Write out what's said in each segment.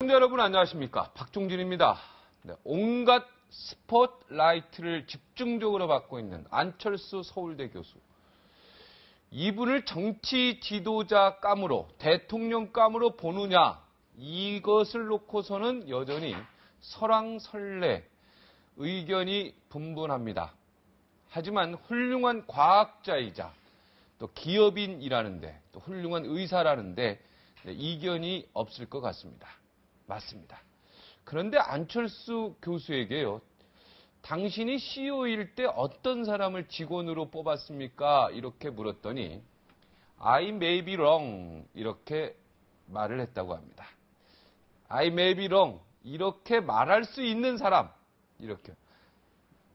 시청자 여러분 안녕하십니까. 박종진입니다. 네, 온갖 스포트라이트를 집중적으로 받고 있는 안철수 서울대 교수. 이분을 정치 지도자감으로 대통령감으로 보느냐 이것을 놓고서는 여전히 설왕설래 의견이 분분합니다. 하지만 훌륭한 과학자이자 또 기업인이라는데 또 훌륭한 의사라는데 이견이 없을 것 같습니다. 맞습니다. 그런데 안철수 교수에게요. 당신이 CEO일 때 어떤 사람을 직원으로 뽑았습니까? 이렇게 물었더니 I may be wrong 이렇게 말을 했다고 합니다. I may be wrong 이렇게 말할 수 있는 사람 이렇게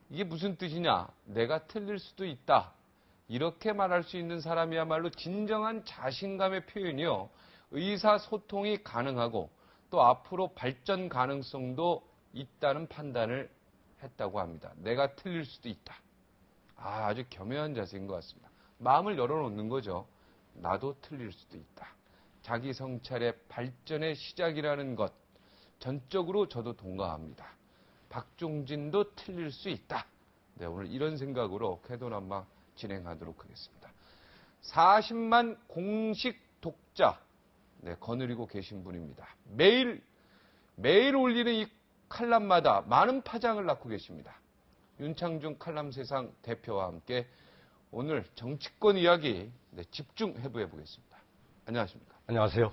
이게 무슨 뜻이냐? 내가 틀릴 수도 있다. 이렇게 말할 수 있는 사람이야말로 진정한 자신감의 표현이요. 의사소통이 가능하고 또 앞으로 발전 가능성도 있다는 판단을 했다고 합니다. 내가 틀릴 수도 있다. 아주 겸허한 자세인 것 같습니다. 마음을 열어놓는 거죠. 나도 틀릴 수도 있다. 자기 성찰의 발전의 시작이라는 것 전적으로 저도 동감합니다. 박종진도 틀릴 수 있다. 네, 오늘 이런 생각으로 쾌도난마 진행하도록 하겠습니다. 40만 공식 독자 거느리고 계신 분입니다. 매일 올리는 이 칼럼마다 많은 파장을 낳고 계십니다. 윤창중 칼럼세상 대표와 함께 오늘 정치권 이야기 집중해부해 보겠습니다. 안녕하십니까? 안녕하세요.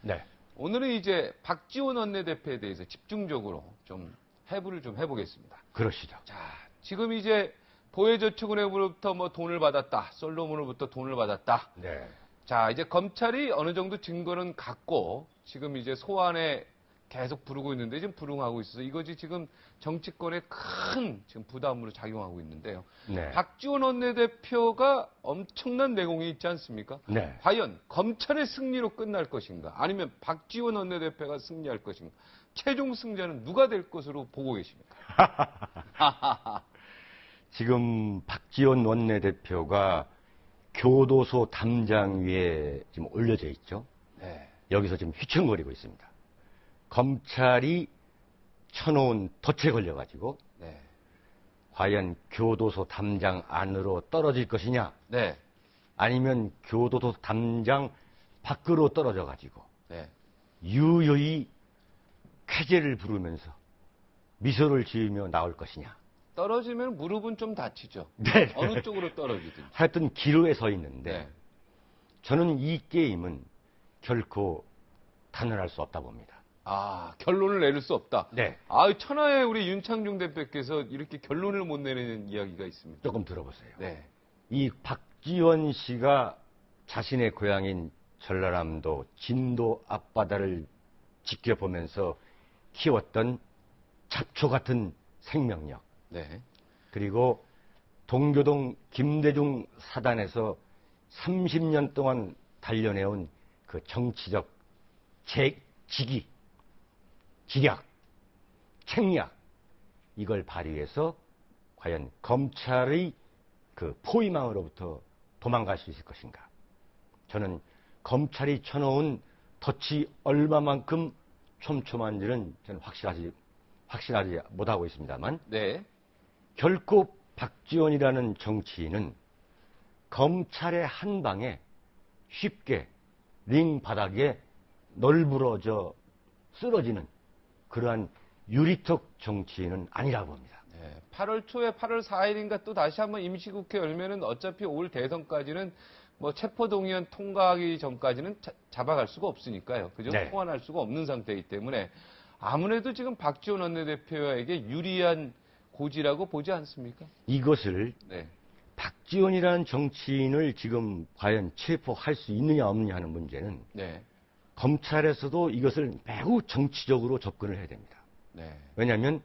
네. 오늘은 이제 박지원 원내대표에 대해서 집중적으로 좀 해부를 좀 해보겠습니다. 그러시죠. 자, 지금 이제 보혜저축은행으로부터 뭐 돈을 받았다, 솔로몬으로부터 돈을 받았다. 네. 자, 이제 검찰이 어느 정도 증거는 갖고 지금 이제 소환에 계속 부르고 있는데 지금 불응하고 있어서 이것이 지금 정치권에 큰 지금 부담으로 작용하고 있는데요. 네. 박지원 원내대표가 엄청난 내공이 있지 않습니까? 네. 과연 검찰의 승리로 끝날 것인가? 아니면 박지원 원내대표가 승리할 것인가? 최종 승자는 누가 될 것으로 보고 계십니까? 지금 박지원 원내대표가 교도소 담장 위에 지금 올려져 있죠. 네. 여기서 지금 휘청거리고 있습니다. 검찰이 쳐놓은 덫에 걸려가지고 네. 과연 교도소 담장 안으로 떨어질 것이냐, 네. 아니면 교도소 담장 밖으로 떨어져가지고 네. 유유히 쾌재를 부르면서 미소를 지으며 나올 것이냐. 떨어지면 무릎은 좀 다치죠. 네. 어느 쪽으로 떨어지든. 하여튼 기로에 서 있는데 네. 저는 이 게임은 결코 단언할 수 없다 봅니다. 아, 결론을 내릴 수 없다. 네. 아, 천하의 우리 윤창중 대표께서 이렇게 결론을 못 내리는 이야기가 있습니다. 조금 들어보세요. 네. 이 박지원 씨가 자신의 고향인 전라남도 진도 앞바다를 지켜보면서 키웠던 잡초 같은 생명력, 네. 그리고 동교동 김대중 사단에서 30년 동안 단련해온 그 정치적 직위, 지략, 책략, 이걸 발휘해서 과연 검찰의 그 포위망으로부터 도망갈 수 있을 것인가. 저는 검찰이 쳐놓은 덫이 얼마만큼 촘촘한지는 저는 확실하지 못하고 있습니다만, 네. 결코 박지원이라는 정치인은 검찰의 한 방에 쉽게 링 바닥에 널브러져 쓰러지는 그러한 유리턱 정치인은 아니라고 봅니다. 네. 8월 초에 8월 4일인가 또 다시 한번 임시국회 열면은 어차피 올 대선까지는 뭐 체포동의안 통과하기 전까지는 잡아갈 수가 없으니까요. 그죠? 네. 소환할 수가 없는 상태이기 때문에 아무래도 지금 박지원 원내대표에게 유리한 고지라고 보지 않습니까? 이것을 네. 박지원이라는 정치인을 지금 과연 체포할 수 있느냐 없느냐 하는 문제는 네. 검찰에서도 이것을 매우 정치적으로 접근을 해야 됩니다. 네. 왜냐하면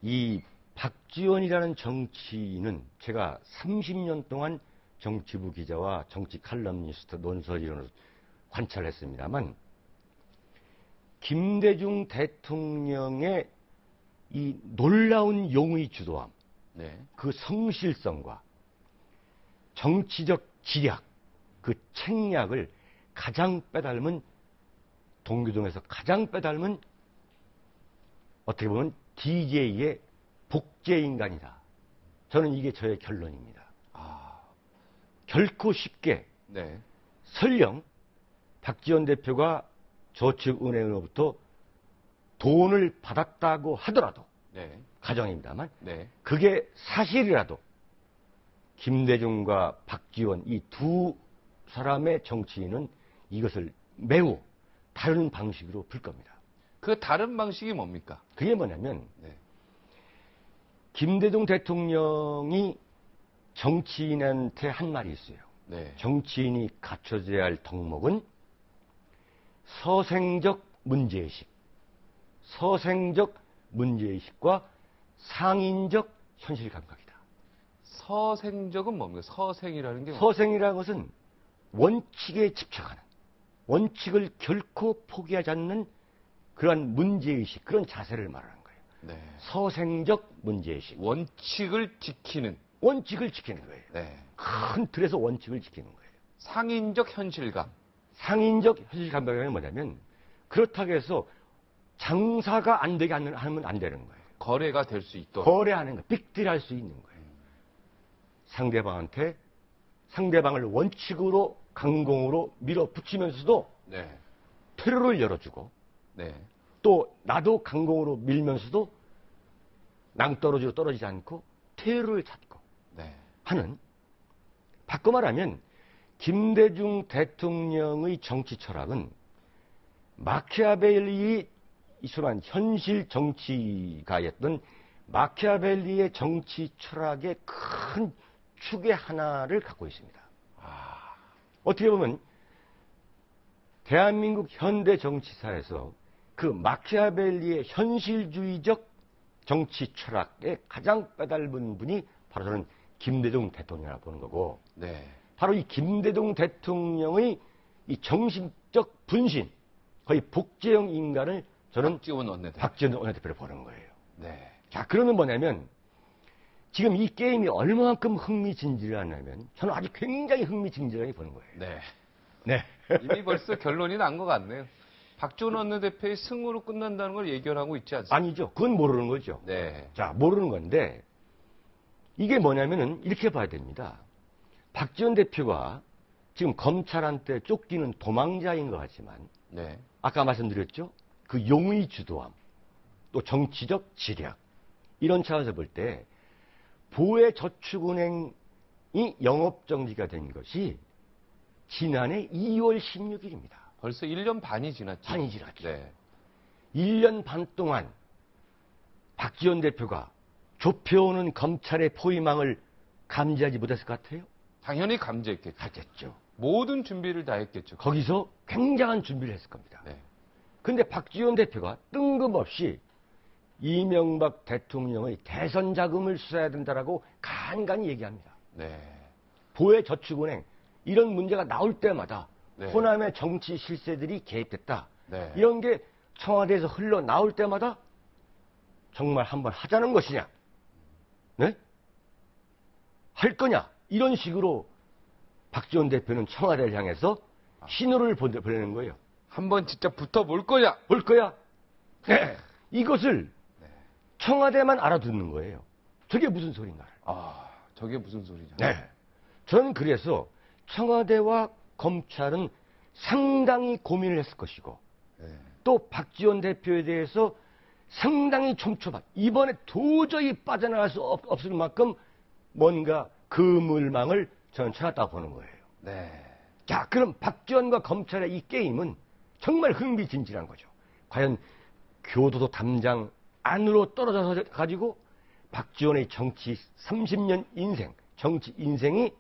이 박지원이라는 정치인은 제가 30년 동안 정치부 기자와 정치 칼럼니스트 논설위원으로 관찰했습니다만, 김대중 대통령의 이 놀라운 용의 주도함, 네. 그 성실성과 정치적 지략, 그 책략을 가장 빼닮은 동교동에서 가장 빼닮은 어떻게 보면 DJ의 복제 인간이다. 저는 이게 저의 결론입니다. 결코 쉽게 네. 설령 박지원 대표가 저축은행으로부터 돈을 받았다고 하더라도 네. 가정입니다만 네. 그게 사실이라도 김대중과 박지원 이 두 사람의 정치인은 이것을 매우 다른 방식으로 풀 겁니다. 그 다른 방식이 뭡니까? 그게 뭐냐면 네. 김대중 대통령이 정치인한테 한 말이 있어요. 네. 정치인이 갖춰져야 할 덕목은 서생적 문제의식, 서생적 문제의식과 상인적 현실 감각이다. 서생적은 뭡니까? 서생이라는 게 뭡니까? 서생이라는 것은 원칙에 집착하는, 원칙을 결코 포기하지 않는 그러한 문제의식, 그런 자세를 말하는 거예요. 네. 서생적 문제의식. 원칙을 지키는. 원칙을 지키는 거예요. 네. 큰 틀에서 원칙을 지키는 거예요. 상인적 현실감. 상인적 현실 감각이 뭐냐면 그렇다고 해서 장사가 안 되게 하면 안 되는 거예요. 거래가 될 수 있도록. 거래하는 거, 빅딜할 수 있는 거예요. 상대방을 원칙으로 강공으로 밀어붙이면서도 네. 퇴로를 열어주고 네. 또 나도 강공으로 밀면서도 낭떠러지로 떨어지지 않고 퇴로를 찾고 네. 하는, 바꿔 말하면 김대중 대통령의 정치 철학은 마키아벨리의 이소한 현실 정치가였던 마키아벨리의 정치 철학의 큰 축의 하나를 갖고 있습니다. 어떻게 보면 대한민국 현대 정치사에서 그 마키아벨리의 현실주의적 정치 철학의 가장 빼닮은 분이 바로 저는 김대중 대통령이라고 보는 거고, 네. 바로 이 김대중 대통령의 이 정신적 분신, 거의 복제형 인간을 저는 박지원 원내대표를 보는 거예요. 네. 자, 그러면 뭐냐면 지금 이 게임이 얼마만큼 흥미진진하냐면 저는 아주 굉장히 흥미진진하게 보는 거예요. 네. 네. 이미 벌써 결론이 난 것 같네요. 박지원 원내대표의 승으로 끝난다는 걸 예견하고 있지 않습니까? 아니죠. 그건 모르는 거죠. 네. 자, 모르는 건데 이게 뭐냐면은 이렇게 봐야 됩니다. 박지원 대표가 지금 검찰한테 쫓기는 도망자인 것 같지만 네. 아까 말씀드렸죠. 그 용의 주도함, 또 정치적 지략, 이런 차원에서 볼 때 보혜저축은행이 영업정지가 된 것이 지난해 2월 16일입니다. 벌써 1년 반이 지났죠. 반이 지났죠. 네. 1년 반 동안 박지원 대표가 좁혀오는 검찰의 포위망을 감지하지 못했을 것 같아요? 당연히 감지했겠죠. 하겠죠. 모든 준비를 다 했겠죠. 거기서 굉장한 준비를 했을 겁니다. 네. 근데 박지원 대표가 뜬금없이 이명박 대통령의 대선 자금을 수사해야 된다라고 간간히 얘기합니다. 네. 보혜저축은행 이런 문제가 나올 때마다 네. 호남의 정치 실세들이 개입됐다. 네. 이런 게 청와대에서 흘러나올 때마다 정말 한번 하자는 것이냐? 네? 할 거냐? 이런 식으로 박지원 대표는 청와대를 향해서 신호를 보내는 거예요. 한번 진짜 붙어볼 거냐? 볼 거야? 네. 이것을 청와대만 알아듣는 거예요. 저게 무슨 소린가? 저게 무슨 소리냐? 네. 저는 그래서 청와대와 검찰은 상당히 고민을 했을 것이고, 네. 또 박지원 대표에 대해서 상당히 촘촘한, 이번에 도저히 빠져나갈 수 없을 만큼 뭔가 그물망을 저는 찾았다고 보는 거예요. 네. 자, 그럼 박지원과 검찰의 이 게임은 정말 흥미진진한 거죠. 과연 교도소 담장 안으로 떨어져서 가지고 박지원의 정치 30년 인생, 정치 인생이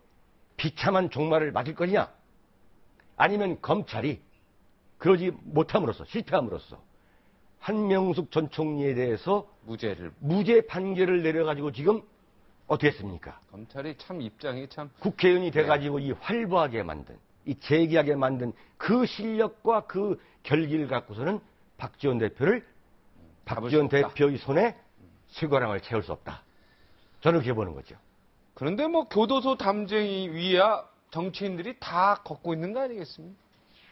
비참한 종말을 맞을 것이냐? 아니면 검찰이 그러지 못함으로써, 실패함으로써 한명숙 전 총리에 대해서 무죄 판결을 내려가지고 지금 어떻게 했습니까? 검찰이 참 입장이 참 국회의원이 돼가지고 이 활보하게 만든, 이 재기하게 만든 그 실력과 그 결기를 갖고서는 박지원 대표를 박지원 대표의 손에 쇠고랑을 채울 수 없다. 저는 그렇게 보는 거죠. 그런데 뭐 교도소 담쟁이 위야 정치인들이 다 걷고 있는 거 아니겠습니까?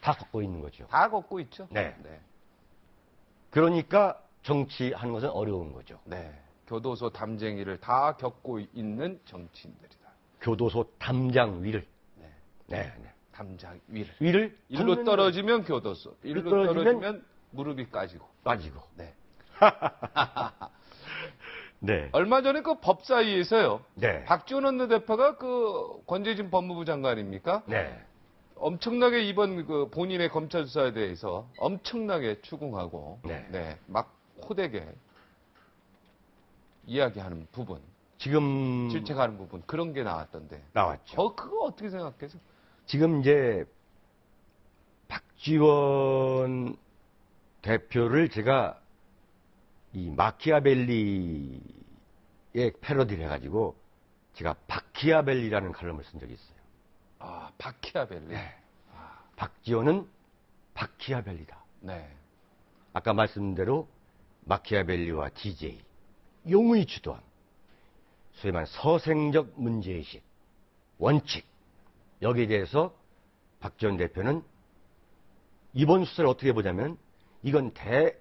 다 걷고 있는 거죠. 다 걷고 있죠. 네. 네. 그러니까 정치하는 것은 어려운 거죠. 네. 교도소 담쟁이를 다 겪고 있는 정치인들이다. 교도소 담장 위를. 네. 네, 네. 담장 위를. 위를 일로 걷는 떨어지면 교도소. 일로 떨어지면 무릎이 까지고. 빠지고. 네. 네. 얼마 전에 그 법사위에서요. 네. 박지원 원내대표가 그 권재진 법무부 장관입니까? 네. 엄청나게 이번 그 본인의 검찰 수사에 대해서 엄청나게 추궁하고 네. 막 호되게 이야기하는 부분, 지금 질책하는 부분 그런 게 나왔던데. 나왔죠. 그거 어떻게 생각해서? 지금 이제 박지원 대표를 제가 이 마키아벨리의 패러디를 해가지고 제가 바키아벨리라는 칼럼을 쓴 적이 있어요. 아, 바키아벨리. 네. 박지원은 바키아벨리다. 네. 아까 말씀드린 대로 마키아벨리와 DJ, 용의 주도함, 소위 말하는 서생적 문제의식, 원칙, 여기에 대해서 박지원 대표는 이번 수사를 어떻게 보자면 이건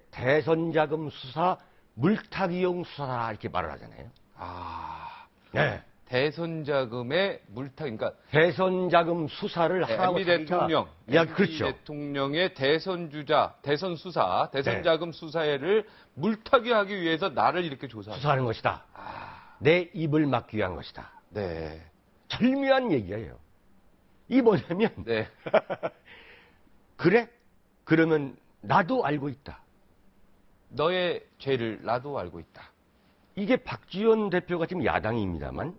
대선자금 수사, 물타기용 수사다 이렇게 말을 하잖아요. 아, 네. 대선 자금의 그러니까 대선자금 수사를 하라고 MB 대통령, 이야기 그렇죠. 대통령의 대선 주자, 대선 수사, 대선 네. 자금 수사회를 물타기하기 위해서 나를 이렇게 조사하는. 수사하는 것이다. 내 입을 막기 위한 것이다. 네, 절묘한 얘기예요. 이 뭐냐면 네, 그래? 그러면 나도 알고 있다. 너의 죄를 나도 알고 있다. 이게 박지원 대표가 지금 야당입니다만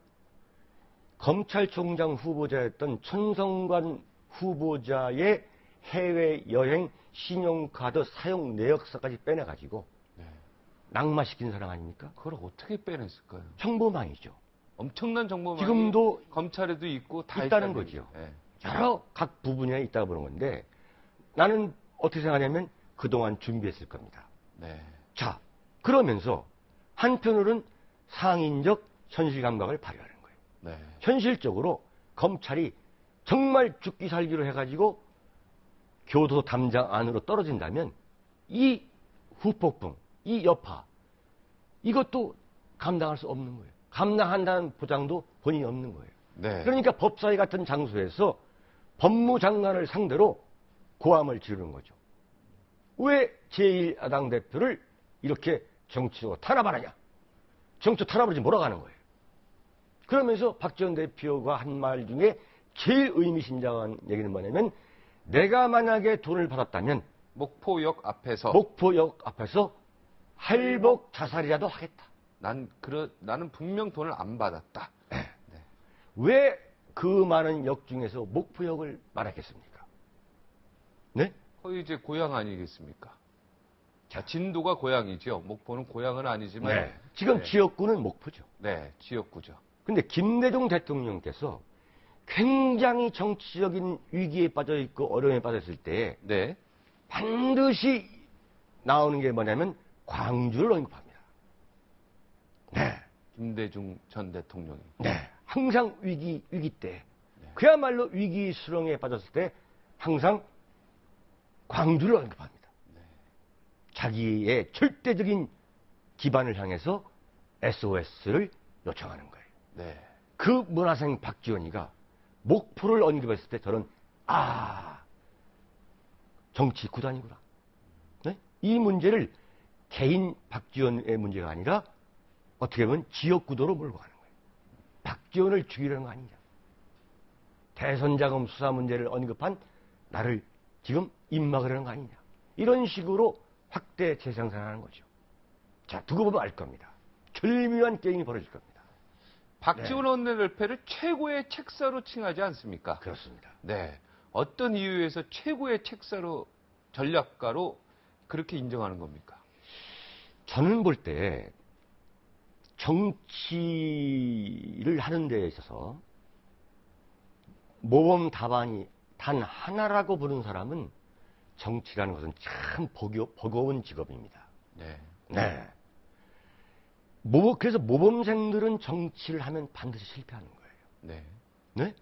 검찰총장 후보자였던 천성관 후보자의 해외여행 신용카드 사용 내역서까지 빼내가지고 네. 낙마시킨 사람 아닙니까? 그걸 어떻게 빼냈을까요? 정보망이죠. 엄청난 정보망이 지금도 검찰에도 있고 다 있다는 있다는 거죠. 네. 여러 각 부분에 있다고 보는 건데 나는 어떻게 생각하냐면 그동안 준비했을 겁니다. 네. 자, 그러면서 한편으로는 상인적 현실 감각을 발휘하는 거예요. 네. 현실적으로 검찰이 정말 죽기 살기로 해가지고 교도소 담장 안으로 떨어진다면 이 후폭풍, 이 여파 이것도 감당할 수 없는 거예요. 감당한다는 보장도 본인이 없는 거예요. 네. 그러니까 법사위 같은 장소에서 법무장관을 상대로 고함을 지르는 거죠. 왜 제1야당 대표를 이렇게 정치적으로 탄압하느냐? 정치 탄압을 몰아가는 거예요. 그러면서 박지원 대표가 한 말 중에 제일 의미심장한 얘기는 뭐냐면 내가 만약에 돈을 받았다면 목포역 앞에서 목포역 앞에서 할복 자살이라도 하겠다. 나는 분명 돈을 안 받았다. 왜 그 많은 역 중에서 목포역을 말했겠습니까? 네? 거의 이제 고향 아니겠습니까? 자, 진도가 고향이죠. 목포는 고향은 아니지만. 네. 지금 네. 지역구는 목포죠. 네, 지역구죠. 근데 김대중 대통령께서 굉장히 정치적인 위기에 빠져 있고 어려움에 빠졌을 때 네. 반드시 나오는 게 뭐냐면 광주를 언급합니다. 네. 김대중 전 대통령이. 네. 항상 위기 때. 그야말로 위기 수렁에 빠졌을 때 항상 광주를 언급합니다. 자기의 절대적인 기반을 향해서 SOS를 요청하는 거예요. 네. 그 문화생 박지원이가 목포를 언급했을 때 저는 정치 구단이구나. 네? 이 문제를 개인 박지원의 문제가 아니라 어떻게 보면 지역 구도로 몰고 가는 거예요. 박지원을 죽이려는 거 아니냐. 대선자금 수사 문제를 언급한 나를 지금 입막으려는 거 아니냐. 이런 식으로 확대 재생산하는 거죠. 자, 두고 보면 알 겁니다. 절묘한 게임이 벌어질 겁니다. 박지원 원내대표를 최고의 책사로 칭하지 않습니까? 그렇습니다. 네. 어떤 이유에서 최고의 책사로, 전략가로 그렇게 인정하는 겁니까? 저는 볼 때 정치를 하는 데 있어서 모범 답안이 단 하나라고 부른 사람은 정치라는 것은 참 버거운 직업입니다. 네. 네. 그래서 모범생들은 정치를 하면 반드시 실패하는 거예요. 네. 네?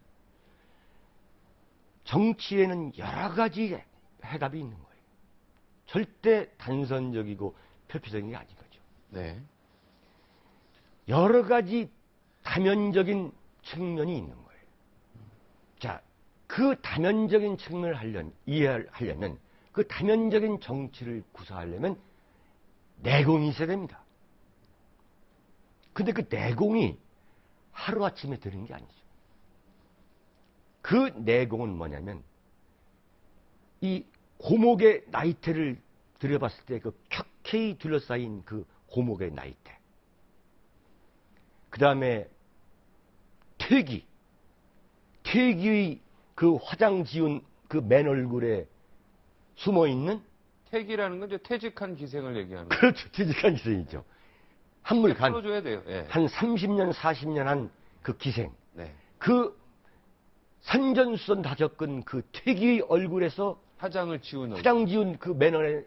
정치에는 여러 가지 해답이 있는 거예요. 절대 단선적이고 표피적인 게 아닌 거죠. 네. 여러 가지 다면적인 측면이 있는 거예요. 자, 그 다면적인 측면을 이해하려면, 그 다면적인 정치를 구사하려면 내공이 있어야 됩니다. 근데 그 내공이 하루아침에 드는 게 아니죠. 그 내공은 뭐냐면, 이 고목의 나이테를 들여봤을 때 그 켜켜이 둘러싸인 그 고목의 나이테. 그 다음에 퇴기의 그 화장 지운 그 맨 얼굴에 숨어 있는, 퇴기라는 건 이제 퇴직한 기생을 얘기하는 거예요. 그렇죠. 퇴직한 기생이죠. 한물간 풀어줘야 돼요. 예. 한 30년, 40년 한 그 기생. 네. 그 산전수전 다 겪은 그 퇴기의 얼굴에서 화장을 지운 얼굴. 화장 지운 그 맨얼에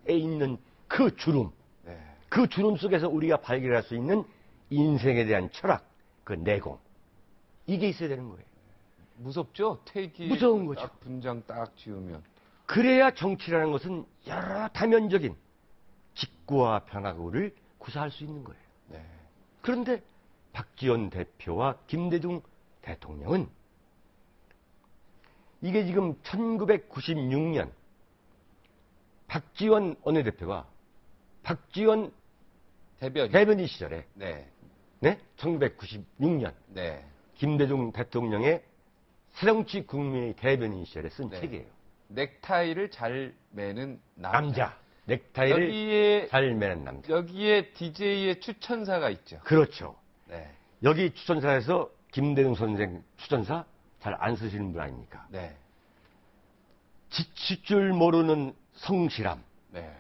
있는 그 주름. 네. 그 주름 속에서 우리가 발견할 수 있는 인생에 대한 철학, 그 내공. 이게 있어야 되는 거예요. 무섭죠? 퇴기. 무서운 거죠. 딱 분장 딱 지우면. 그래야 정치라는 것은 여러 다면적인 직구와 변화구를 구사할 수 있는 거예요. 네. 그런데 박지원 대표와 김대중 대통령은 이게 지금 1996년 박지원 원내대표가 박지원 대변인 시절에 네. 네? 1996년 네. 김대중 대통령의 새정치 국민의 대변인 시절에 쓴 네. 책이에요. 넥타이를 잘 매는 남자. 넥타이를 여기에 잘 매는 남자. 여기에 DJ의 추천사가 있죠. 그렇죠. 네. 여기 추천사에서 김대중 선생 추천사 잘 안 쓰시는 분 아닙니까? 네. 지칠 줄 모르는 성실함, 네.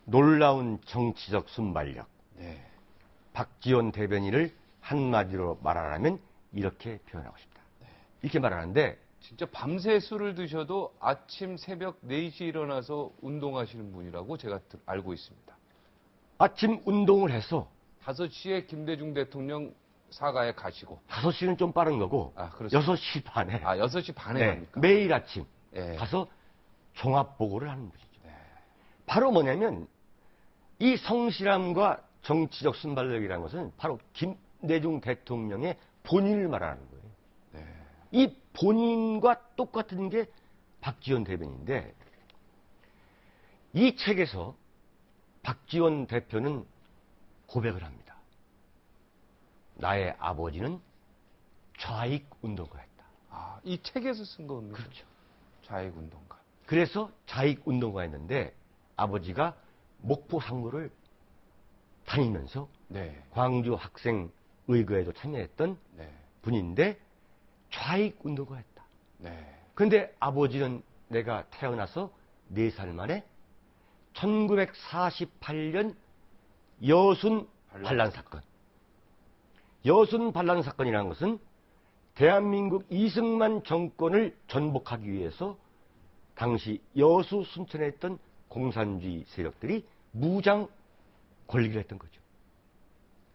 놀라운 정치적 순발력. 네. 박지원 대변인을 한마디로 말하라면 이렇게 표현하고 싶다. 이렇게 말하는데 진짜 밤새 술을 드셔도 아침 새벽 4시에 일어나서 운동하시는 분이라고 제가 알고 있습니다. 아침 운동을 해서 5시에 김대중 대통령 사가에 가시고 5시는 좀 빠른 거고 아, 그렇습니다. 6시 반에 6시 반에 네, 갑니까? 매일 아침 네. 가서 종합보고를 하는 것이죠. 네. 바로 뭐냐면 이 성실함과 정치적 순발력이라는 것은 바로 김대중 대통령의 본인을 말하는 거예요. 네. 이 본인과 똑같은 게 박지원 대변인인데 이 책에서 박지원 대표는 고백을 합니다. 나의 아버지는 좌익 운동가였다. 아, 이 책에서 쓴 겁니다. 그렇죠. 좌익 운동가. 그래서 좌익 운동가였는데 아버지가 목포 상고를 다니면서 네. 광주 학생의회에도 참여했던 네. 분인데 좌익 운동가였다. 네. 근데 아버지는 내가 태어나서 4살 만에 1948년 여순 반란 사건. 여순 반란 사건이라는 것은 대한민국 이승만 정권을 전복하기 위해서 당시 여수 순천에 있던 공산주의 세력들이 무장 권리를 했던 거죠.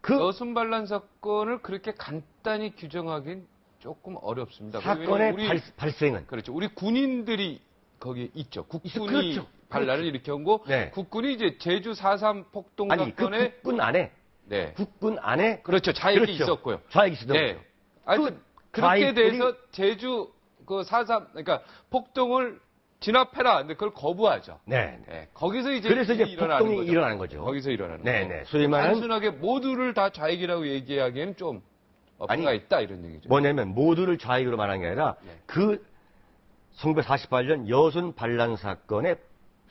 그 여순 반란 사건을 그렇게 간단히 규정하긴 조금 어렵습니다. 사건의 왜냐면 발생은 그렇죠. 우리 군인들이 거기에 있죠. 국군이 그렇죠. 반란을 그렇죠. 일으킨 거고 네. 국군이 이제 제주 4.3 폭동 아니 사건에 그 국군 안에 그렇죠. 좌익이 그렇죠. 있었고요. 좌익이 있었던 네. 거죠. 하여튼 그 그렇게 좌익들이- 돼서 제주 그 4.3 그러니까 폭동을 진압해라. 근데 그걸 거부하죠. 네. 네. 거기서 이제 그래서 이제 일어나는 폭동이 거죠. 일어나는 거죠. 거기서 일어나는 네, 거죠. 네. 소위 말하는 단순하게 모두를 다 좌익이라고 얘기하기에는 좀 어폐가 아니, 있다 이런 얘기죠. 뭐냐면 모두를 좌익으로 말한 게 아니라 네. 그 1948년 여순 반란 사건의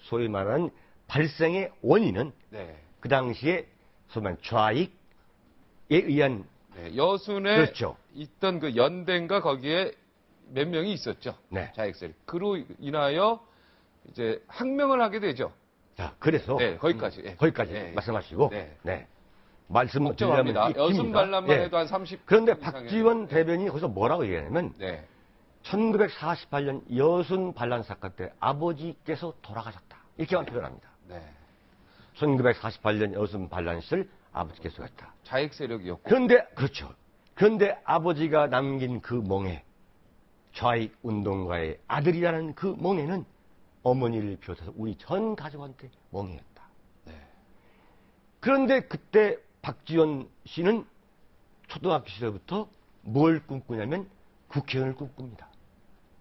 소위 말하는 발생의 원인은 네. 그 당시에 소위 말하는 좌익에 의한 네. 여순에 그렇죠. 있던 그 연대인가 거기에 몇 명이 있었죠. 네. 좌익세력. 그로 인하여 이제 항명을 하게 되죠. 자, 그래서 네, 거기까지. 예. 거기까지 네. 말씀하시고 네. 네. 말씀 걱정합니다. 드리려면 여순 반란만 예. 해도 한 30. 그런데 이상의- 박지원 대변인이 거기서 뭐라고 얘기하냐면 네. 1948년 여순 반란 사건 때 아버지께서 돌아가셨다. 이렇게만 표현합니다. 네. 1948년 여순 반란 시절 아버지께서 갔다. 좌익 세력이었고. 그런데 그렇죠. 그런데 아버지가 남긴 그 몽에 좌익 운동가의 아들이라는 그 몽에는 어머니를 비롯해서 우리 전 가족한테 멍해했다. 네. 그런데 그때 박지원 씨는 초등학교 시절부터 뭘 꿈꾸냐면 국회의원을 꿈꿉니다.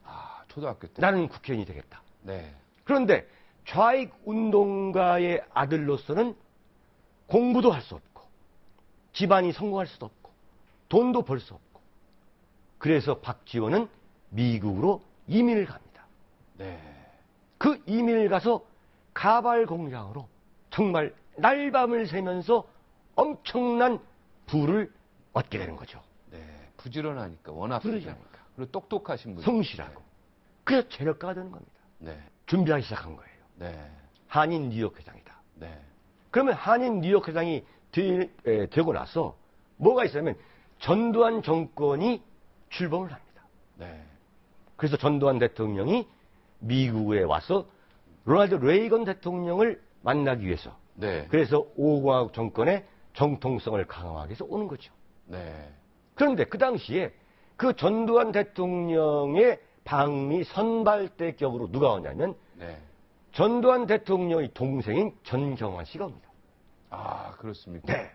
아, 초등학교 때. 나는 국회의원이 되겠다. 네. 그런데 좌익 운동가의 아들로서는 공부도 할 수 없고 집안이 성공할 수도 없고 돈도 벌 수 없고 그래서 박지원은 미국으로 이민을 갑니다. 네. 그 이민을 가서 가발 공장으로 정말 날밤을 새면서 엄청난 부를 얻게 되는 거죠. 네. 부지런하니까, 워낙 부지런하니까. 부지런하니까. 그리고 똑똑하신 분. 성실하고. 그래서 재력가가 되는 겁니다. 네. 준비하기 시작한 거예요. 네. 한인 뉴욕 회장이다. 네. 그러면 한인 뉴욕 회장이 되고 나서 뭐가 있냐면 전두환 정권이 출범을 합니다. 네. 그래서 전두환 대통령이 미국에 와서 로널드 레이건 대통령을 만나기 위해서 네. 그래서 5공화국 정권의 정통성을 강화하기 위해서 오는 거죠. 네. 그런데 그 당시에 그 전두환 대통령의 방미 선발대격으로 누가 오냐면 네. 전두환 대통령의 동생인 전경환 씨가 옵니다. 아, 그렇습니까? 네.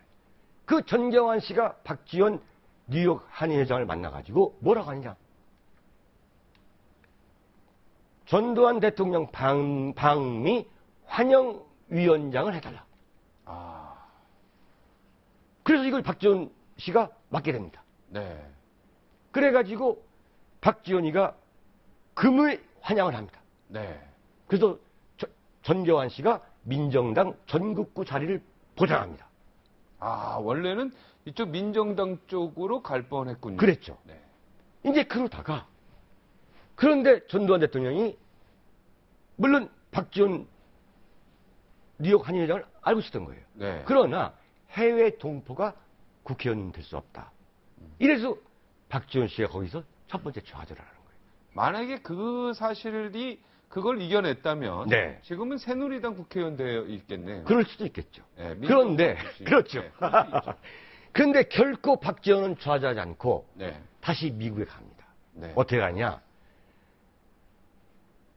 그 전경환 씨가 박지원 뉴욕 한인회장을 만나가지고 뭐라고 하느냐. 전두환 대통령 방미 환영위원장을 해달라. 아, 그래서 이걸 박지원 씨가 맡게 됩니다. 네. 그래가지고 박지원이가 금을 환영을 합니다. 네. 그래서 전경환 씨가 민정당 전국구 자리를 보장합니다. 아, 원래는 이쪽 민정당 쪽으로 갈 뻔했군요. 그랬죠. 네. 이제 그러다가 그런데 전두환 대통령이 물론 박지원 뉴욕 한인회장을 알고 있었던 거예요. 네. 그러나 해외 동포가 국회의원은 될 수 없다. 이래서 박지원 씨가 거기서 첫 번째 좌절을 하는 거예요. 만약에 그 사실이 그걸 이겨냈다면 네. 지금은 새누리당 국회의원 되어 있겠네요. 그럴 수도 있겠죠. 네, 그런데 민주당 그렇죠. 네, 그럴 수 있죠. 그런데 결코 박지원은 좌절하지 않고 네. 다시 미국에 갑니다. 네. 어떻게 가냐?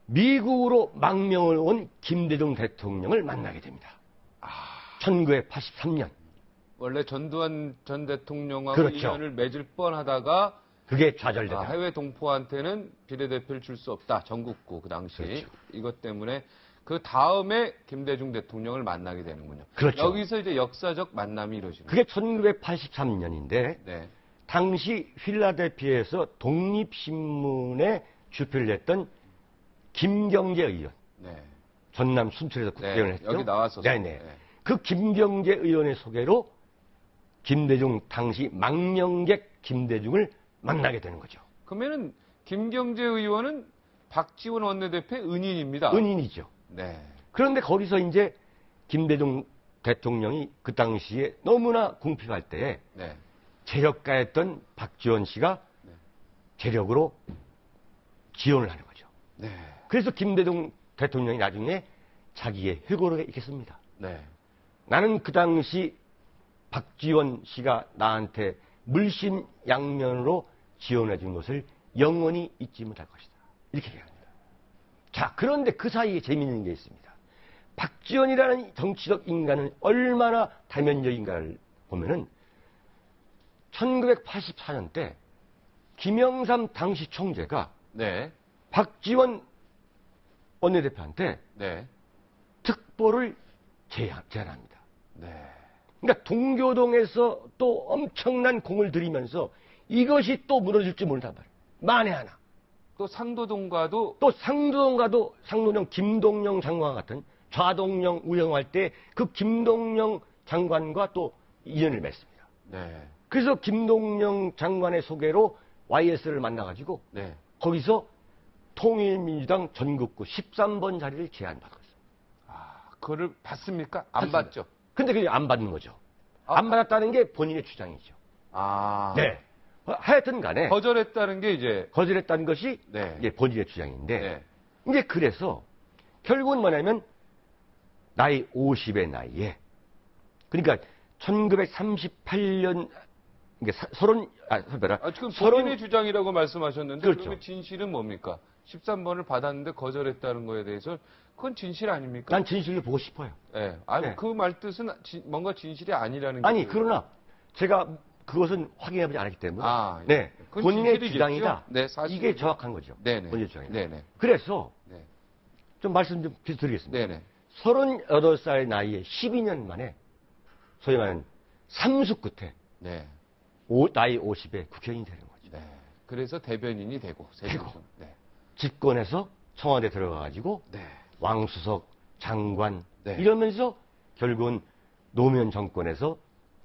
미국으로 망명을 온 김대중 대통령을 만나게 됩니다. 1983년. 원래 전두환 전 대통령하고 그렇죠. 인연을 맺을 뻔하다가 그게 좌절되다. 해외 동포한테는 비례대표를 줄 수 없다. 전국구 그 당시 그렇죠. 이것 때문에 그 다음에 김대중 대통령을 만나게 되는군요. 그렇죠. 여기서 이제 역사적 만남이 이루어지는 그게 1983년인데 네. 당시 필라델피아에서 독립신문에 주필을 했던 김경재 의원. 네. 전남 순천에서 국회의원을 네, 했죠. 여기 나왔었어요. 네네. 네. 그 김경재 의원의 소개로 김대중 당시 망명객 김대중을 만나게 되는 거죠. 그러면은 김경재 의원은 박지원 원내대표의 은인입니다. 은인이죠. 네. 그런데 거기서 이제 김대중 대통령이 그 당시에 너무나 궁핍할 때에 네. 재력가였던 박지원 씨가 네. 재력으로 지원을 하는 거죠. 네. 그래서 김대중 대통령이 나중에 자기의 회고록에 읽겠습니다. 네. 나는 그 당시 박지원 씨가 나한테 물심양면으로 지원해 준 것을 영원히 잊지 못할 것이다. 이렇게 얘기합니다. 자, 그런데 그 사이에 재미있는 게 있습니다. 박지원이라는 정치적 인간은 얼마나 다면적인가를 보면은 1984년 때 김영삼 당시 총재가 네. 박지원 원내대표한테 네. 특보를 제안합니다. 네. 그러니까 동교동에서 또 엄청난 공을 들이면서 이것이 또 무너질지 모른단 말이에요. 만에 하나. 또 상도동과도 또 상도동과도 상도동 김동영 장관과 같은 좌동령 우영할 때 그 김동영 장관과 또 인연을 맺습니다. 네. 그래서 김동영 장관의 소개로 YS를 만나가지고 네. 거기서 통일민주당 전국구 13번 자리를 제안받았어요. 아, 그거를 받습니까? 안 받습니다. 받죠. 근데 그게 안 받는 거죠. 아, 안 받았다는 게 본인의 주장이죠. 아. 네. 하여튼 간에 거절했다는 게 이제 거절했다는 것이 네. 이제 본인의 주장인데 네. 이제 그래서 결국은 뭐냐면 나이 50의 나이에 그러니까 1938년 지금 본인의 주장이라고 말씀하셨는데 그렇죠. 그러면 진실은 뭡니까? 13번을 받았는데 거절했다는 거에 대해서 그건 진실 아닙니까? 난 진실을 보고 싶어요. 네. 아니, 네. 그 말 뜻은 뭔가 진실이 아니라는 아니, 게. 그러나 제가 그것은 확인해보지 않았기 때문에 아, 네, 그건 본인의 진실이겠죠? 주장이다. 네, 사실. 이게 정확한 거죠. 네네. 본인의 주장이다. 네네. 그래서 네. 좀 말씀 좀 드리겠습니다. 네네. 38살 나이에 12년 만에 소위 말하는 삼수 끝에 네. 나이 50에 국회의원이 되는 거죠. 네. 그래서 대변인이 되고, 세종선. 네. 집권해서 청와대 들어가가지고 네. 왕수석, 장관 네. 이러면서 결국은 노무현 정권에서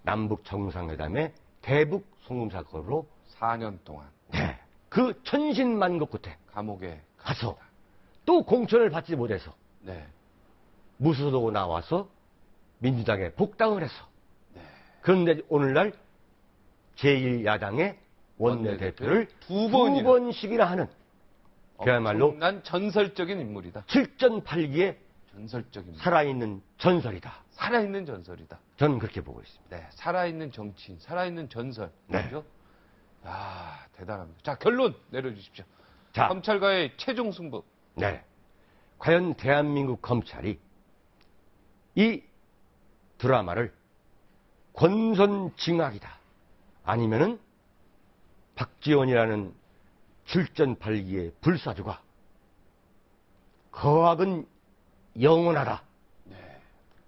남북 정상회담에 대북 송금 사건으로 4년 동안. 네, 그 천신만고 끝에 감옥에 가서 갔습니다. 또 공천을 받지 못해서 네. 무소속 나와서 민주당에 복당을 해서 네. 그런데 오늘날 제1야당의 원내대표를 두 두 번씩이나 하는 그야말로 난 전설적인 인물이다. 7전8기의 전설적인 인물. 살아있는 전설이다. 살아있는 전설이다. 저는 그렇게 보고 있습니다. 네. 살아있는 정치인, 살아있는 전설. 네. 그죠? 아, 대단합니다. 자, 결론 내려주십시오. 자, 검찰과의 최종 승부. 네. 과연 대한민국 검찰이 이 드라마를 권선징악이다. 아니면은 박지원이라는 7전8기의 불사조가 거악은 영원하다. 네.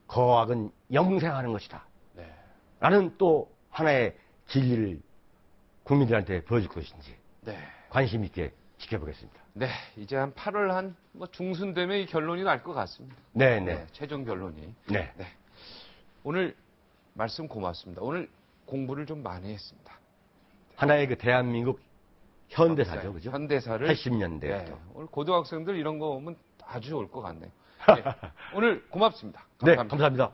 거악은 영생하는 것이다. 네. 라는 또 하나의 진리를 국민들한테 보여줄 것인지 네. 관심 있게 지켜보겠습니다. 네. 이제 한 8월 뭐 중순 되면 이 결론이 날 것 같습니다. 네, 네. 최종 결론이. 네. 네. 오늘 말씀 고맙습니다. 오늘 공부를 좀 많이 했습니다. 하나의 그 대한민국 현대사죠, 그죠? 현대사를 80년대. 네. 오늘 고등학생들 이런 거 보면 아주 좋을 것 같네요. 네. 오늘 고맙습니다. 네, 감사합니다. 감사합니다.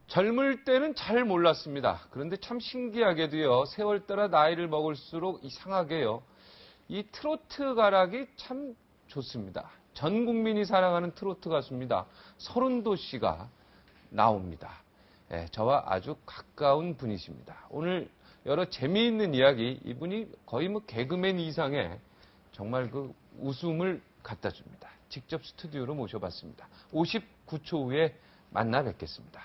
젊을 때는 잘 몰랐습니다. 그런데 참 신기하게도요, 세월 따라 나이를 먹을수록 이상하게요, 이 트로트 가락이 참 좋습니다. 전 국민이 사랑하는 트로트 가수입니다. 서른도 씨가 나옵니다. 네, 저와 아주 가까운 분이십니다. 오늘 여러 재미있는 이야기, 이분이 거의 뭐 개그맨 이상의 정말 그 웃음을 갖다 줍니다. 직접 스튜디오로 모셔봤습니다. 59초 후에 만나 뵙겠습니다.